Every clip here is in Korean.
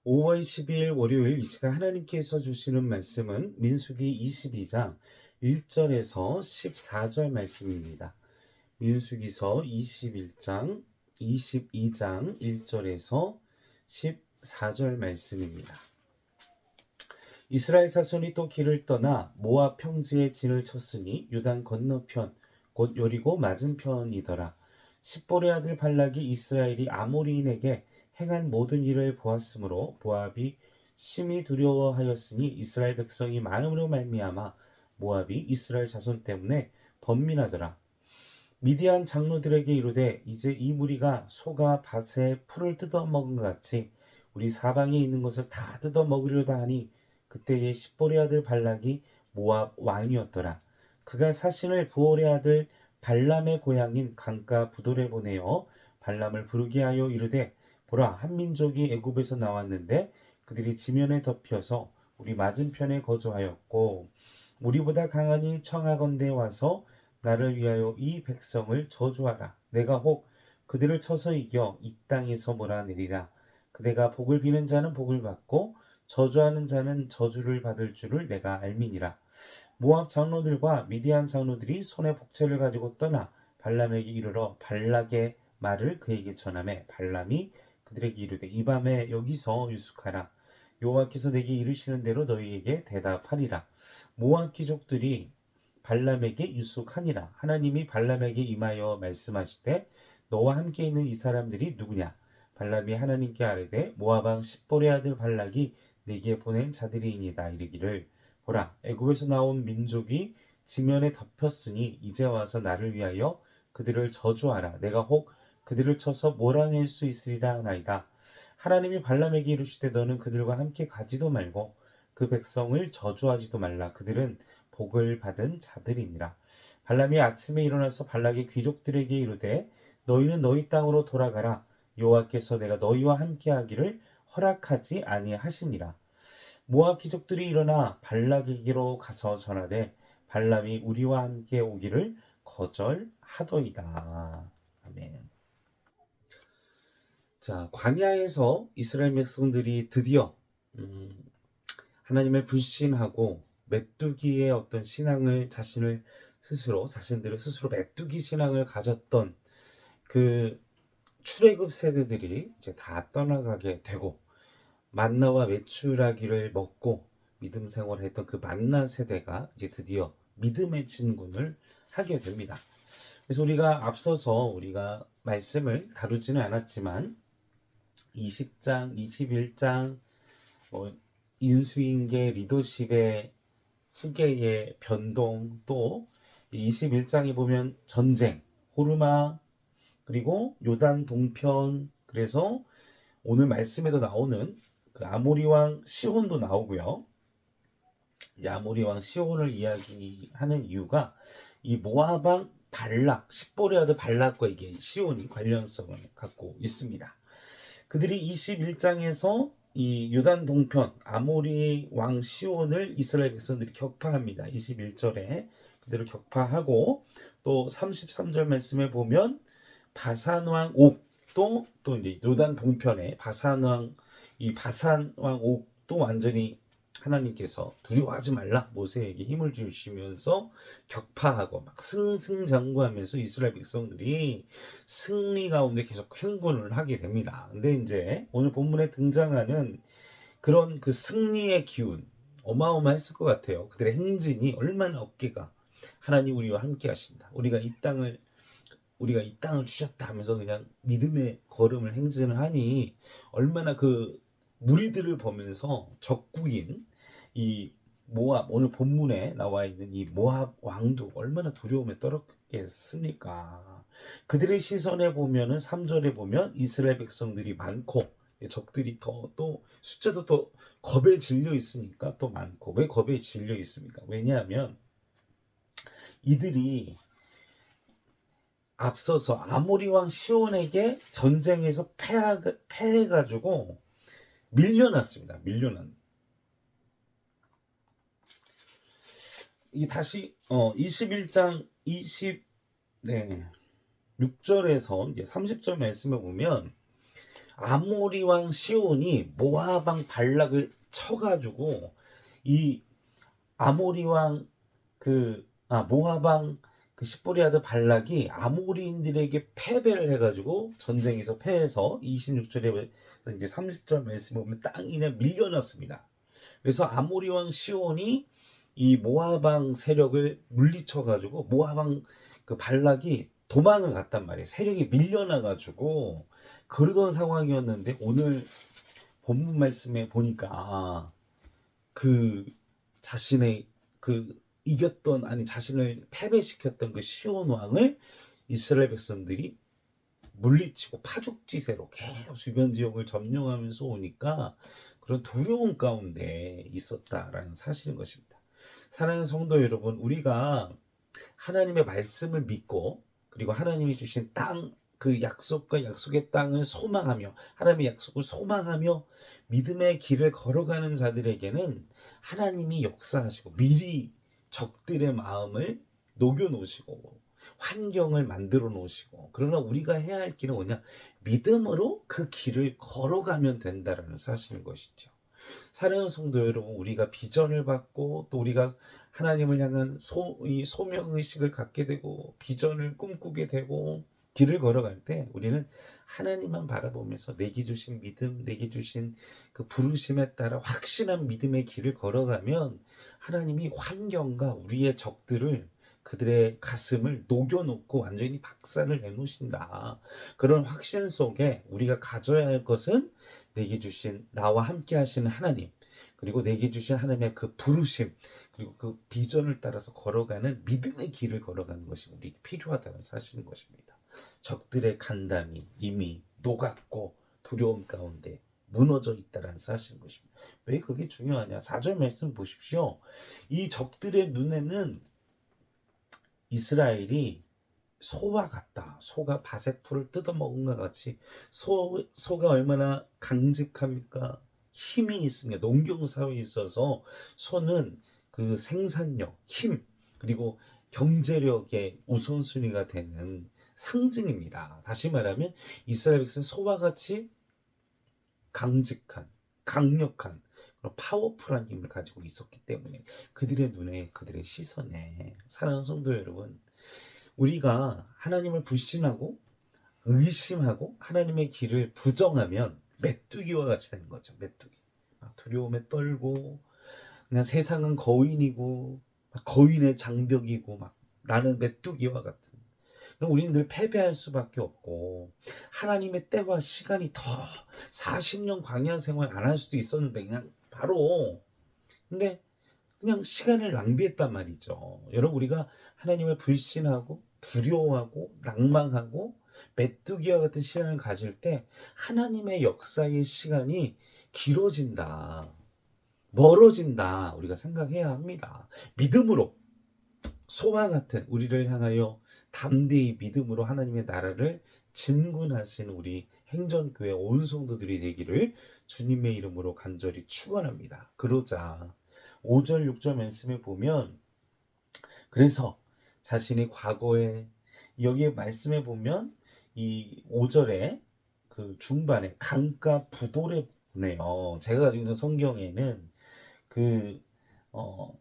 5월 12일 월요일 이 시간 하나님께서 주시는 말씀은 민수기 22장 1절에서 14절 말씀입니다. 민수기서 22장 1절에서 14절 말씀입니다. 이스라엘 자손이 또 길을 떠나 모압 평지에 진을 쳤으니 유단 건너편 곧 여리고 맞은편이더라. 십볼의 아들 발락이 이스라엘이 아모리인에게 행한 모든 일을 보았으므로 모압이 심히 두려워하였으니 이스라엘 백성이 많음으로 말미암아 모압이 이스라엘 자손 때문에 번민하더라. 미디안 장로들에게 이르되 이제 이 무리가 소가 밭에 풀을 뜯어 먹은 것 같이 우리 사방에 있는 것을 다 뜯어 먹으려다 하니 그때에 십볼의 아들 발락이 모압 왕이었더라. 그가 사신을 부올의 아들 발람의 고향인 강가 부돌에 보내어 발람을 부르게 하여 이르되 보라 한 민족이 애굽에서 나왔는데 그들이 지면에 덮여서 우리 맞은편에 거주하였고 우리보다 강하니 청하건대 와서 나를 위하여 이 백성을 저주하라. 내가 혹 그들을 쳐서 이겨 이 땅에서 몰아내리라. 그대가 복을 비는 자는 복을 받고 저주하는 자는 저주를 받을 줄을 내가 알미니라. 모압 장로들과 미디안 장로들이 손에 복채를 가지고 떠나 발람에게 이르러 발락의 말을 그에게 전하매 발람이 그들에게 이르되 이 밤에 여기서 유숙하라. 여호와께서 내게 이르시는 대로 너희에게 대답하리라. 모압 귀족들이 발람에게 유숙하니라. 하나님이 발람에게 임하여 말씀하시되 너와 함께 있는 이 사람들이 누구냐? 발람이 하나님께 아뢰되 모압 왕 십볼의 아들 발락이 내게 보낸 자들이니이다. 이르기를 보라 애굽에서 나온 민족이 지면에 덮였으니 이제 와서 나를 위하여 그들을 저주하라. 내가 혹 그들을 쳐서 몰아낼 수 있으리라 하나이다. 하나님이 발람에게 이르시되 너는 그들과 함께 가지도 말고 그 백성을 저주하지도 말라. 그들은 복을 받은 자들이니라. 발람이 아침에 일어나서 발락의 귀족들에게 이르되 너희는 너희 땅으로 돌아가라. 여호와께서 내가 너희와 함께 하기를 허락하지 아니하시니라. 모압 귀족들이 일어나 발락에게로 가서 전하되 발람이 우리와 함께 오기를 거절하더이다. 아멘. 자, 광야에서 이스라엘 백성들이 드디어 하나님을 불신하고 메뚜기의 어떤 신앙을 자신들을 스스로 메뚜기 신앙을 가졌던 그 출애굽 세대들이 이제 다 떠나가게 되고 만나와 메추라기를 먹고 믿음 생활을 했던 그 만나 세대가 이제 드디어 믿음의 진군을 하게 됩니다. 그래서 우리가 말씀을 다루지는 않았지만 20장, 21장 인수인계 리더십의 후계의 변동 또 21장에 보면 전쟁, 호르마 그리고 요단 동편 그래서 오늘 말씀에도 나오는 그 아모리 왕 시혼도 나오고요. 이 아모리 왕 시혼을 이야기하는 이유가 이 모압 왕 발락, 십볼의 아들 발락과 이게 시혼이 관련성을 갖고 있습니다. 그들이 21장에서 이 요단 동편 아모리 왕 시온을 이스라엘 백성들이 격파합니다. 21절에 그들을 격파하고 또 33절 말씀에 보면 바산 왕 옥도 또 이제 요단 동편에 바산 왕 옥도 완전히 하나님께서 두려워하지 말라 모세에게 힘을 주시면서 격파하고 막 승승장구하면서 이스라엘 백성들이 승리 가운데 계속 행군을 하게 됩니다. 근데 이제 오늘 본문에 등장하는 그런 그 승리의 기운 어마어마했을 것 같아요. 그들의 행진이 얼마나 어깨가 하나님 우리와 함께 하신다. 우리가 이 땅을 주셨다 하면서 그냥 믿음의 걸음을 행진을 하니 얼마나 그 무리들을 보면서 적국인 이 모압 오늘 본문에 나와 있는 이 모압 왕도 얼마나 두려움에 떨었겠습니까? 그들의 시선에 보면은 3절에 보면 이스라엘 백성들이 많고 적들이 또 숫자도 또 겁에 질려 있으니까 또 많고 왜 겁에 질려 있습니까? 왜냐하면 이들이 앞서서 아모리 왕 시온에게 전쟁에서 패해가지고 밀려났습니다. 이 다시 21장 6절에서 이제 30절 말씀에 보면 아모리 왕 시온이 모압 왕 발락을 쳐가지고 이 아모리 왕 모압 왕 십보리 아들 발락이 아모리인들에게 패배를 해가지고 전쟁에서 패해서 26절에 이제 30절 말씀 보면 땅이 그냥 밀려났습니다. 그래서 아모리 왕 시온이 이 모압 왕 세력을 물리쳐가지고 모압 왕 발락이 도망을 갔단 말이에요. 세력이 밀려나가지고 그러던 상황이었는데 오늘 본문 말씀에 보니까 그 자신의 이겼던 자신을 패배시켰던 그 시온 왕을 이스라엘 백성들이 물리치고 파죽지세로 계속 주변 지역을 점령하면서 오니까 그런 두려움 가운데 있었다라는 사실인 것입니다. 사랑하는 성도 여러분, 우리가 하나님의 말씀을 믿고 그리고 하나님이 주신 땅, 그 약속과 약속의 땅을 소망하며 하나님의 약속을 소망하며 믿음의 길을 걸어가는 자들에게는 하나님이 역사하시고 미리 적들의 마음을 녹여 놓으시고 환경을 만들어 놓으시고, 그러나 우리가 해야 할 길은 뭐냐? 믿음으로 그 길을 걸어가면 된다라는 사실인 것이죠. 사랑하는 성도 여러분, 우리가 비전을 받고 또 우리가 하나님을 향한 소명의식을 갖게 되고 비전을 꿈꾸게 되고 길을 걸어갈 때 우리는 하나님만 바라보면서 내게 주신 믿음, 내게 주신 그 부르심에 따라 확신한 믿음의 길을 걸어가면 하나님이 환경과 우리의 적들을 그들의 가슴을 녹여놓고 완전히 박살을 내놓으신다. 그런 확신 속에 우리가 가져야 할 것은 내게 주신 나와 함께 하시는 하나님, 그리고 내게 주신 하나님의 그 부르심, 그리고 그 비전을 따라서 걸어가는 믿음의 길을 걸어가는 것이 우리에게 필요하다는 사실인 것입니다. 적들의 간담이 이미 녹았고 두려움 가운데 무너져 있다는 사실인 것입니다. 왜 그게 중요하냐? 4절 말씀 보십시오. 이 적들의 눈에는 이스라엘이 소와 같다. 소가 바색풀을 뜯어먹은 것 같이 소가 얼마나 강직합니까? 힘이 있습니다. 농경사회에 있어서 소는 그 생산력, 힘, 그리고 경제력의 우선순위가 되는 상징입니다. 다시 말하면 이스라엘 백성은 소와 같이 강직한, 강력한 그런 파워풀한 힘을 가지고 있었기 때문에 그들의 눈에, 그들의 시선에, 사랑하는 성도 여러분, 우리가 하나님을 불신하고 의심하고 하나님의 길을 부정하면 메뚜기와 같이 되는 거죠. 메뚜기. 두려움에 떨고 그냥 세상은 거인이고 거인의 장벽이고 나는 메뚜기와 같은. 그럼 우리는 늘 패배할 수밖에 없고 하나님의 때와 시간이 더 40년 광야 생활 안 할 수도 있었는데 그냥 바로 근데 그냥 시간을 낭비했단 말이죠. 여러분, 우리가 하나님을 불신하고 두려워하고 낭망하고 메뚜기와 같은 시간을 가질 때 하나님의 역사의 시간이 길어진다, 멀어진다, 우리가 생각해야 합니다. 믿음으로 소와 같은 우리를 향하여 담대히 믿음으로 하나님의 나라를 진군하시는 우리 행전교회 온 성도들이 되기를 주님의 이름으로 간절히 축원합니다. 그러자 5절 6절 말씀에 보면, 그래서 자신이 과거에, 여기에 말씀에 보면 이 5절에 그 중반에 강가 부돌에 보내요. 제가 가지고 있는 성경에는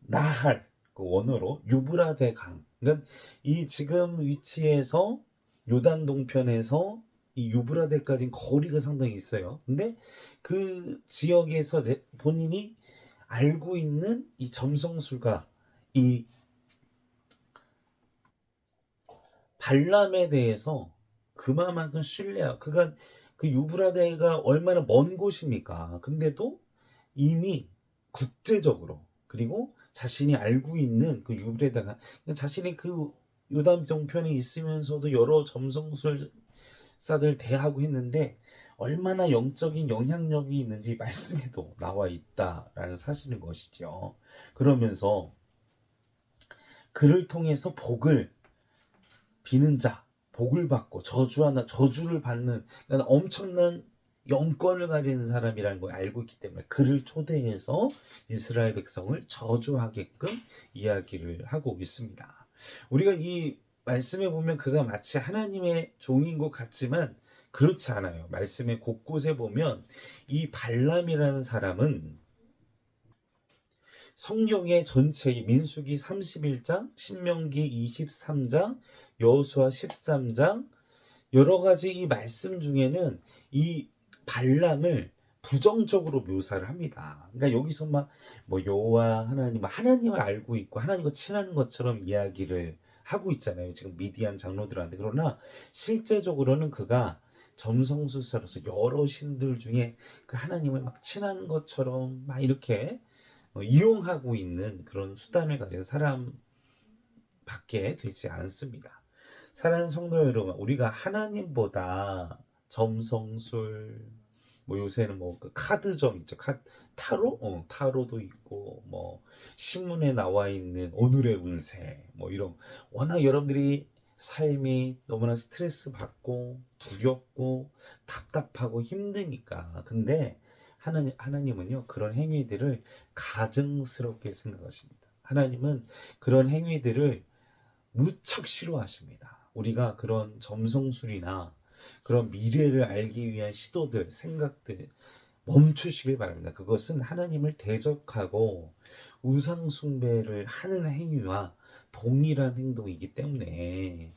나할 그 원어로 유브라데 강, 그러니까 이 지금 위치에서 요단 동편에서 이 유브라데까지는 거리가 상당히 있어요. 근데 그 지역에서 본인이 알고 있는 이 점성술가 이 발람에 대해서 그만큼 신뢰하고, 그가 그 유브라데가 얼마나 먼 곳입니까? 근데도 이미 국제적으로, 그리고 자신이 알고 있는 그 유브라데가 자신이 그 요단 동편에 있으면서도 여러 점성술사들 대하고 했는데 얼마나 영적인 영향력이 있는지 말씀에도 나와 있다라는 사실인 것이죠. 그러면서 그를 통해서 복을 비는 자, 복을 받고 저주를 받는, 그러니까 엄청난 영권을 가진 사람이라는 걸 알고 있기 때문에 그를 초대해서 이스라엘 백성을 저주하게끔 이야기를 하고 있습니다. 우리가 이 말씀에 보면 그가 마치 하나님의 종인 것 같지만 그렇지 않아요. 말씀의 곳곳에 보면 이 발람이라는 사람은 성경의 전체 민수기 31장, 신명기 23장, 여호수아 13장 여러 가지 이 말씀 중에는 이 발람을 부정적으로 묘사를 합니다. 그러니까 여기서 막 뭐 여호와 하나님, 하나님을 알고 있고 하나님과 친한 것처럼 이야기를 하고 있잖아요. 지금 미디안 장로들한테. 그러나 실제적으로는 그가 점성술사로서 여러 신들 중에 그 하나님을 막 친한 것처럼 막 이렇게 이용하고 있는 그런 수단을 가진 사람밖에 되지 않습니다. 사랑하는 성도 여러분, 우리가 하나님보다 점성술, 뭐 요새는 뭐 그 카드점 있죠. 타로? 타로도 있고, 뭐 신문에 나와 있는 오늘의 운세, 뭐 이런 워낙 여러분들이 삶이 너무나 스트레스 받고 두렵고 답답하고 힘드니까. 근데 하나님은요 그런 행위들을 가증스럽게 생각하십니다. 하나님은 그런 행위들을 무척 싫어하십니다. 우리가 그런 점성술이나 그런 미래를 알기 위한 시도들, 생각들 멈추시길 바랍니다. 그것은 하나님을 대적하고 우상숭배를 하는 행위와 동일한 행동이기 때문에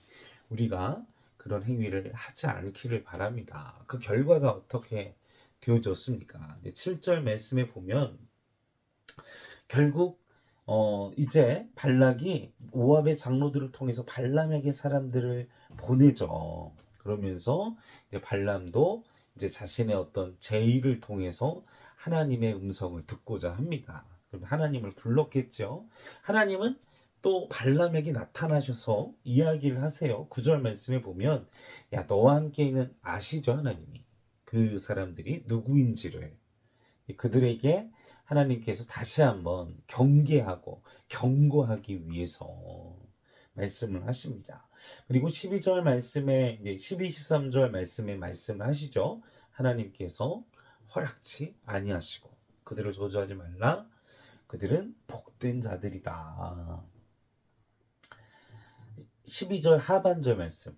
우리가 그런 행위를 하지 않기를 바랍니다. 그 결과가 어떻게 되어졌습니까? 7절 말씀에 보면 결국 이제 발락이 모압의 장로들을 통해서 발람에게 사람들을 보내죠. 그러면서 이제 발람도 이제 자신의 어떤 제의를 통해서 하나님의 음성을 듣고자 합니다. 그럼 하나님을 불렀겠죠. 하나님은 또 발람에게 나타나셔서 이야기를 하세요. 9절 말씀에 보면 야 너와 함께 있는 아시죠 하나님이 그 사람들이 누구인지를 그들에게 하나님께서 다시 한번 경계하고 경고하기 위해서 말씀을 하십니다. 그리고 12절 말씀에 이제 12, 13절 말씀에 말씀을 하시죠. 하나님께서 허락치 아니하시고 그들을 저주하지 말라. 그들은 복된 자들이다. 12절 하반절 말씀.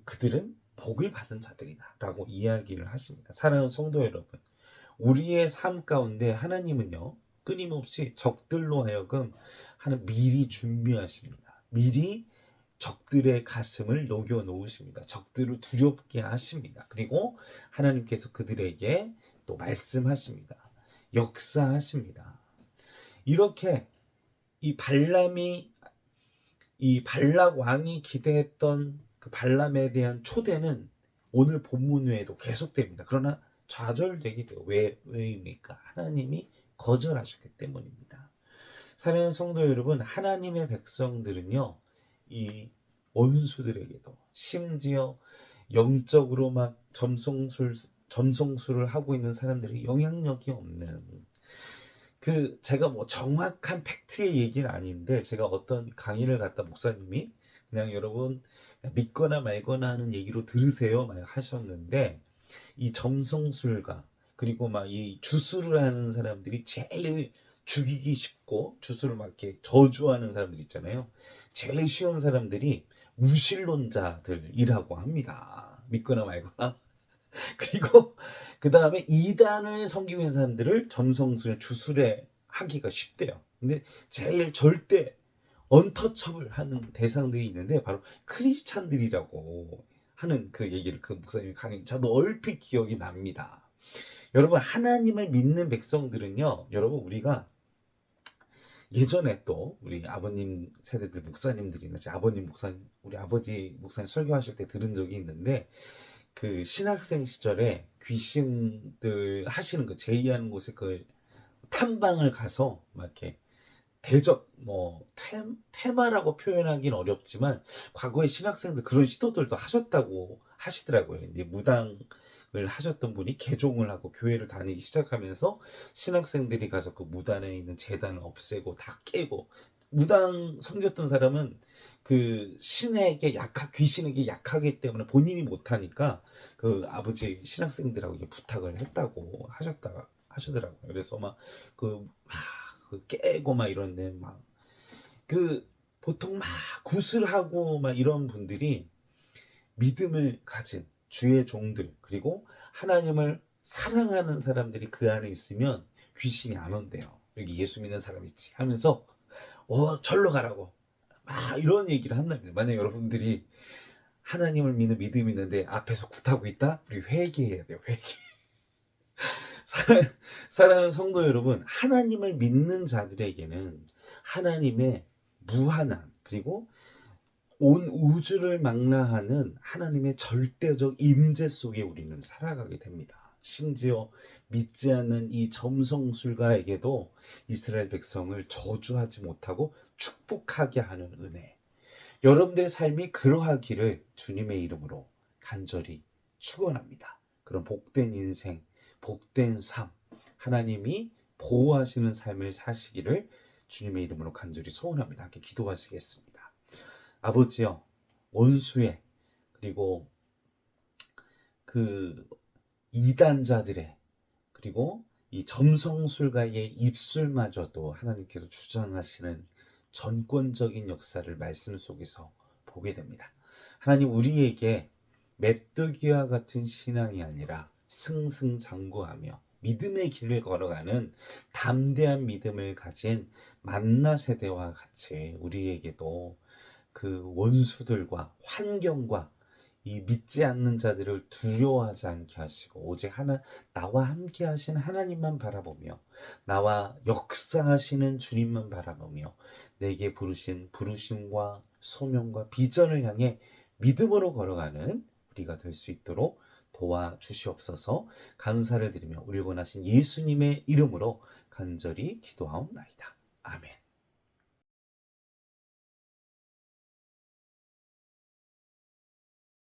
그들은 복을 받은 자들이다라고 이야기를 하십니다. 사랑하는 성도 여러분, 우리의 삶 가운데 하나님은요 끊임없이 적들로 하여금 미리 준비하십니다. 미리 적들의 가슴을 녹여 놓으십니다. 적들을 두렵게 하십니다. 그리고 하나님께서 그들에게 또 말씀하십니다. 역사하십니다. 이렇게 이 발락 왕이 기대했던 그 발람에 대한 초대는 오늘 본문 외에도 계속됩니다. 그러나 좌절되게 돼요. 왜입니까? 하나님이 거절하셨기 때문입니다. 사랑하는 성도 여러분, 하나님의 백성들은요, 이 원수들에게도 심지어 영적으로 막 점성술을 하고 있는 사람들이 영향력이 없는 제가 뭐 정확한 팩트의 얘기는 아닌데 제가 어떤 강의를 갔다 목사님이 그냥 여러분 믿거나 말거나 하는 얘기로 들으세요 막 하셨는데 이 점성술가 그리고 막 이 주술을 하는 사람들이 제일 죽이기 쉽고 주술을 막 이렇게 저주하는 사람들 있잖아요. 제일 쉬운 사람들이 무신론자들이라고 합니다. 믿거나 말거나. 그리고 그 다음에 이단을 섬기고 있는 사람들을 점성술에 주술에 하기가 쉽대요. 근데 제일 절대 언터처블 하는 대상들이 있는데 바로 크리스찬들이라고 하는 그 얘기를 그 목사님이 강의 저도 얼핏 기억이 납니다. 여러분 하나님을 믿는 백성들은요 여러분 우리가 예전에 또 우리 아버님 세대들 목사님들이나 우리 아버지 목사님 설교하실 때 들은 적이 있는데 그 신학생 시절에 귀신들 하시는 그 제의하는 곳에 그 탐방을 가서 막 이렇게 대접 뭐 퇴마라고 표현하기는 어렵지만 과거에 신학생들 그런 시도들도 하셨다고 하시더라고요. 이제 무당을 하셨던 분이 개종을 하고 교회를 다니기 시작하면서 신학생들이 가서 그 무단에 있는 제단을 없애고 다 깨고 무당 섬겼던 사람은 그 귀신에게 약하기 때문에 본인이 못하니까 그 아버지 신학생들하고 이게 부탁을 했다고 하시더라고요. 그래서 그 깨고 막 이런데 보통 막 구슬하고 막 이런 분들이 믿음을 가진 주의 종들 그리고 하나님을 사랑하는 사람들이 그 안에 있으면 귀신이 안 온대요. 여기 예수 믿는 사람 있지 하면서 절로 가라고 막 이런 얘기를 한답니다. 만약 여러분들이 하나님을 믿는 믿음이 있는데 앞에서 굿하고 있다? 우리 회개해야 돼요. 회개. 사랑하는 성도 여러분, 하나님을 믿는 자들에게는 하나님의 무한한 그리고 온 우주를 망라하는 하나님의 절대적 임재 속에 우리는 살아가게 됩니다. 심지어 믿지 않는 이 점성술가에게도 이스라엘 백성을 저주하지 못하고 축복하게 하는 은혜. 여러분들의 삶이 그러하기를 주님의 이름으로 간절히 축원합니다. 그런 복된 인생, 복된 삶, 하나님이 보호하시는 삶을 사시기를 주님의 이름으로 간절히 소원합니다. 함께 기도하시겠습니다. 아버지여, 원수의 그리고 그 이단자들의 그리고 이 점성술가의 입술마저도 하나님께서 주장하시는 전권적인 역사를 말씀 속에서 보게 됩니다. 하나님, 우리에게 메뚜기와 같은 신앙이 아니라 승승장구하며 믿음의 길을 걸어가는 담대한 믿음을 가진 만나 세대와 같이 우리에게도 그 원수들과 환경과 이 믿지 않는 자들을 두려워하지 않게 하시고 오직 나와 함께 하신 하나님만 바라보며 나와 역사하시는 주님만 바라보며 내게 부르신 부르심과 소명과 비전을 향해 믿음으로 걸어가는 우리가 될 수 있도록 도와주시옵소서. 감사를 드리며 우리 원하신 예수님의 이름으로 간절히 기도하옵나이다. 아멘.